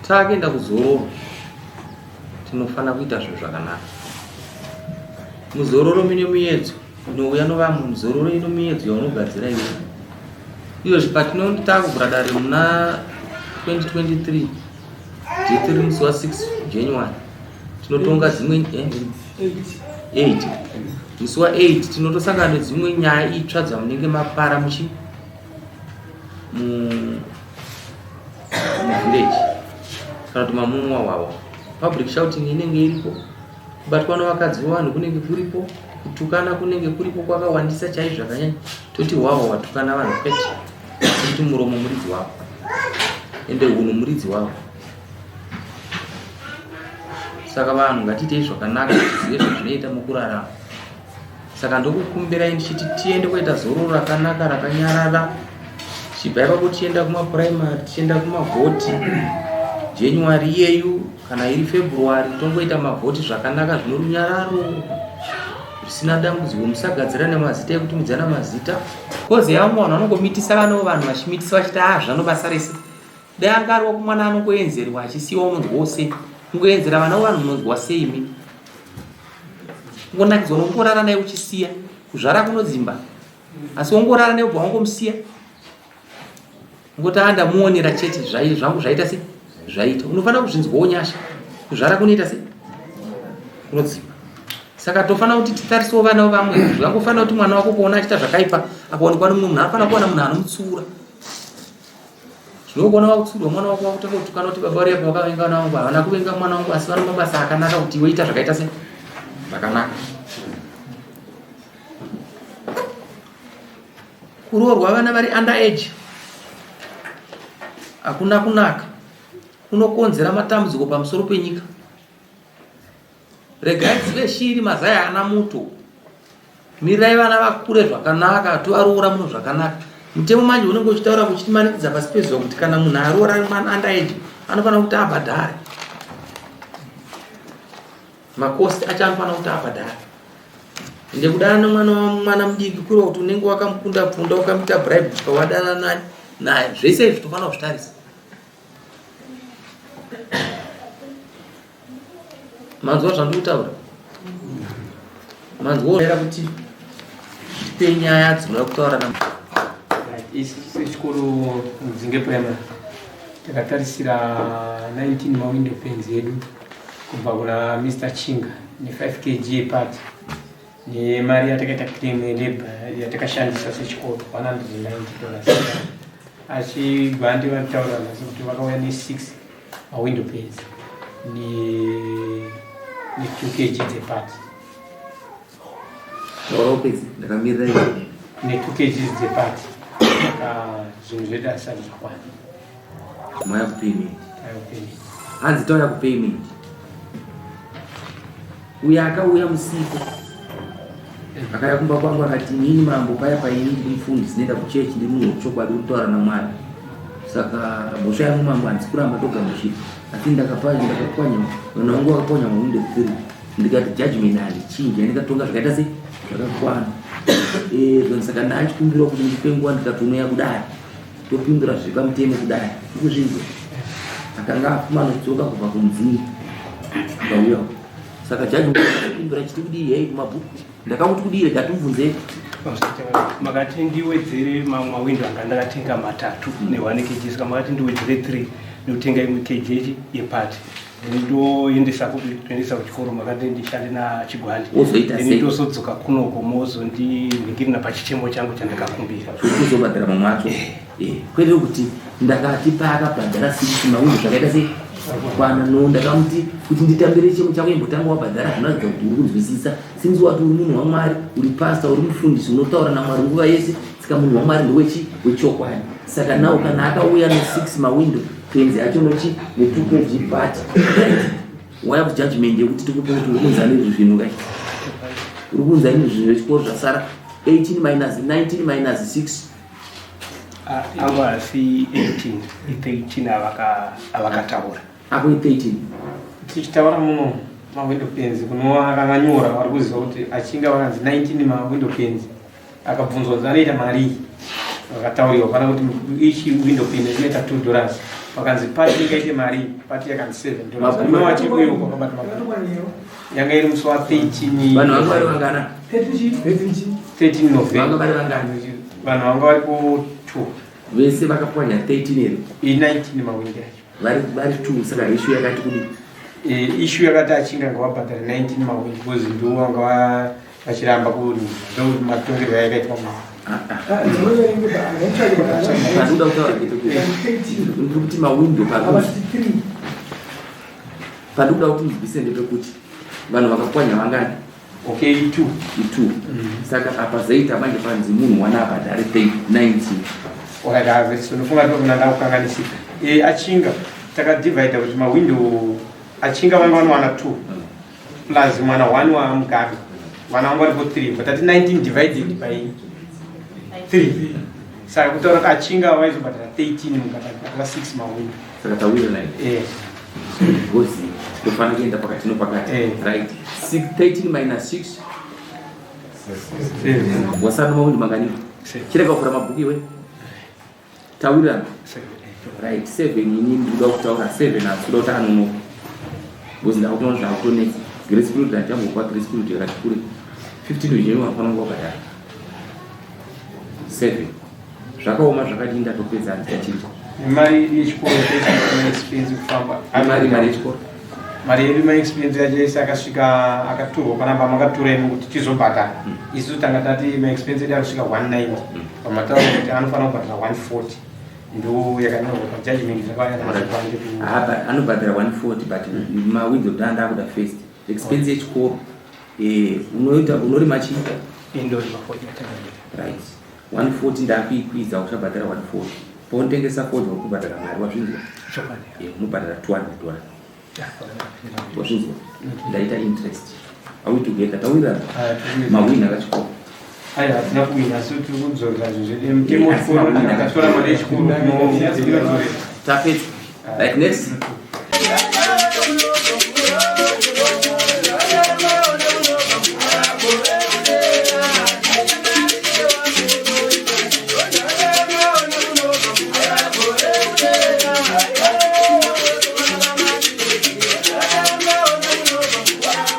Takuenda kuzororo tinofana kuita zvinhu zvakanaka. Muzororo mune muyedzo inouya novamwe, muzororo ino muyedzo yaunogadzira iwe. Iyo patinotaka kuvhura dare muna 2023 J3 musi wa 6 January tinotonga dzimwe 8 musi wa 8 tinotosangana nedzimwe nyaya itsva dzamunenge mapara muchi village kana kuti mamumwa wawa. Public shouting inenge iripo, kubatwa nevakadzi vanhu kunenge kuripo, kutukana kunenge kuripo kwakawandisa chaizvo zvakanyanya. Toti wawa watukana vanhu kwete, kuti muromo muridzi wavo ende hunhu muridzi wavo. Saka vanhu ngatiitei zvakanaka, tizive zvazvinoita mukurarama. Saka ndokukumbirai ndichiti tiende kuita zororo rakanaka rakanyarara. Chibva ipapo tienda kumapuraimari, tienda kumavhoti January iyeyu kana iri February tongoita mavhoti zvakanaka zvino runyararo zvisina dambudziko. Musagadzira nemazita ekuti mudzana mazita. Koze yangu vanhu vanongomitisa vanhu vachimitisa vachita zvano basa rese. Dai angariwo kumwana anongoenzerwa achisiwa unonzwa wose. Kungoenzera vana vanhu unonzwa seimi. Kungonakidzwa nongorara naye uchisiya. Kuzvara kunodzimba. Asi wongorara naye ubva wangomusiya. Ngoti andamuonera chete zvangu zvaita sei zvaita. Unofanira kuzvinzwawo nyasha. Kuzvara kunoita sei kunodzimba. Saka tofana kuti titarisewo vana vamwe. Zvangofanira kuti mwana wako kuona achita zvakaipa akaonekwa nomumwe munhu anofanira kuona munhu anomutsura. Zvinogona kutsura mwana wako wakutanga kutukana kuti baba repo wakavenga wangu havana kuvenga mwana wangu asi vane mabasa akanaka kuti iwe ita zvakaita sei zvakanaka. Kuroorwa vana vari under age hakuna kunaka, kunokonzera matambudziko pamusoro penyika. Regai dzive shiri mazai ana muto. Mirai vana vakure zvakanaka, tovaroora munhu zvakanaka. Mutemo manje unenge uchitaura kuchitimanikidza pasi pezuva kuti kana munhu aroora mwana under age anofanira kuti abhadhare. Makosti acho anofanira kuti abhadhare. Ende kudana nomwana mudiki kuri kuti unenge wakamukunda pfunda ukamuita bribe ukawadana naye zvese izvi tofanira kuzvitarisa. Manzwa zvandikutaura? Manzwa era kuti tipe nyaya dzinoda kutaura na eChikoro Mudzinge Primary. Takatarisira 19 mawindow pens yedu kubva kuna Mr. Chinga ne 5 kg yepati nemari yatakaita claim labor yatakashandisa seChikoro $190. Achigwande vataura nhasi kuti vakauya ne6 mawindow pens ne 2 kg dzepati. Ndakamira ne 2 kg dzepati. Zvinhu zvedu asati zvakwana. Maya kupayment. Hanzi tauya kupayment. Uya akauya musiko. Akaya kumba kwangu akati nini mambo paya paini ndimufundisi ndinoenda kuchechi ndiri munhu wechokwadi kutaura naMwari. Saka bosha yangu mambo handikuramba toga mushika. Asi ndakakwanya munhu wangu wakakonya mawindow 3. Ndikati judgment handichinja ndikatonga zvakaita sei zvakakwana. Saka ndachikumbira kuti ndipe nguva ndikatonoya kudai. Topindura zvikamutemo kudai. Ukuzvinzwa. Akanga afuma nodzoka kubva kumudzingi. Akauya. Saka judgment ndakapindura chiti kudii hei kumabhuku. Ndakamuti kudii rega tumubvunze. Makati ndiwedzere mamwe mawindow anga ndakatenga matatu ne 1 kg saka makati ndiwedzere 3 ndotenga imwe kg yepati. ndinoendesa kuchikoro makati ndishande nachigwandi ndinotosodzoka kunoko mozondiningirina pachichemo changu chandakakumbira kuzobhadhara mamwe acho kwete kuti ndakati paakabhadhara 6 mawindo zvakaita sei kwana ndakamuti kuti nditambire chemo chako imbotanga wabhadhara zvinoratidza kuti uri kunzwisisa sinzi wati uri munhu wamwari uri pasta uri mufundisi unotaura namwari nguva yese saka munhu wamwari ndewechokwadi saka nawo kana akauya ne6 mawindo penzi acho nochi ne2 kg part waya kujudgment yekuti tikupe kuti uri kunzana izvi zvinhu kai uri kunzana izvi zvinhu zvechikoro zvasara 18 minus 19 minus 6 ava asi 13 avakataura apo 13 tichitaura muno mawindow pens kunova akanganyora vari kuziva kuti achinga vakanzi 19 mawindow pens akabvunzwa kuti anoita mari vakatauriwa pana kuti ichi window pen inoita $2 vakanzi pati ikaite mari pati yakanzi $7 magume wachikuyo kwakabata yanga iri musi wa13 vanhu vanga vari vangana 13 November vanhu vanga vari ku 2 vese vakapwanya 13 ero 19 mawindow vari 2 saka issue yakati kudi issue yakati achinga ngavabhadhara 19 mawindow because ndo vanga vachiramba kuti ndo matongerwo yakaitwa pandoda kutaura kuti mawindo pandoda kuti ndibvise ndepekuti vanhu vakapwanya vangani okay 2 saka apa zaita manje panzi munhu wana abhadhare 19 unofunga kuti kunanda kukanganisika achinga takadivhaida kuti mawindo achinga vanga vanowana 2 plus mwana 1 wamugabe vana vanga varipo 3 but ati 19 divided by 3 saka kutaura kuti achinga vaizobhadhara 13 mukataka 6 mawindo saka tawira naye gozi tofana kuenda pakati nopakati right 13 minus 6 wasana mawindo mangani chireka kufura mabhuku iwe tawira right 7 ini ndoda kutaura 7 akuda kuti anonoka gozi ndakutona zvakutonetsa grace period ndachangokuwa grace period yakati kure 15 ujeni wafana ngwabhadhara 7 zvakaoma zvakadii ndatopedza nditachiri mari yechikoro expense kufamba mari yechikoro mari yedu maexpense yacho ese akasvika akaturwa panamba makatura ino kuti tizobhadhara isu tanga tati maexpense edu akusvika 190 pamataura kuti anofanira kubhadhara 140 ndo yakanyorwa pajudgment zvakaya anobhadhara 140 but mawindo danda akuda first expense yechikoro unori machiita indori right 140 ndakuikwiza uchabhadhara 140 paunotengesa 40 wakubhadhara mari wazvinzwa unobhadhara $200 wazvinzwa ndaita interest awi together tawira mawini akachikoro aya hatina kuwina so tiri kudzorera zvezvede mutemo akatora mari yechikoro tapedza like next